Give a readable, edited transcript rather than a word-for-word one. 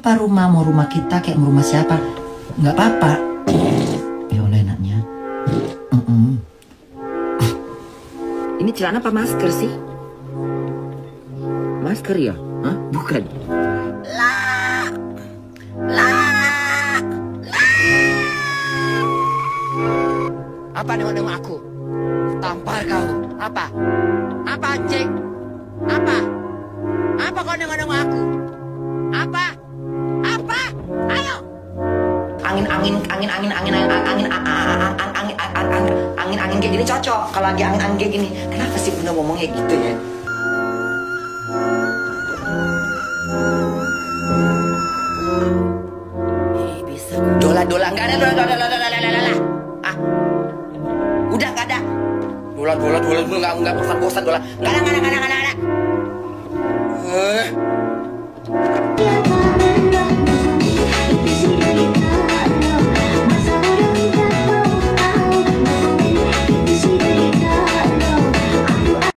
apa-apa rumah, mau rumah kita kayak mau rumah siapa, nggak apa-apa. Ya Allah enaknya. Ini celana apa masker sih? Masker ya? Hah? Bukan. Apa nengok-nengok aku? Tampar kau. Apa? Apa anjing? Apa? Apa kau nengok-nengok aku? Apa? Apa? Ayo. Angin kayak gini cocok. Kalau lagi angin kayak gini, kenapa sih bener ngomongnya gitu ya? Bisa. Dola nggak ada dola. Ah, udah nggak ada. Dola nggak bosan dola. Nggak ada.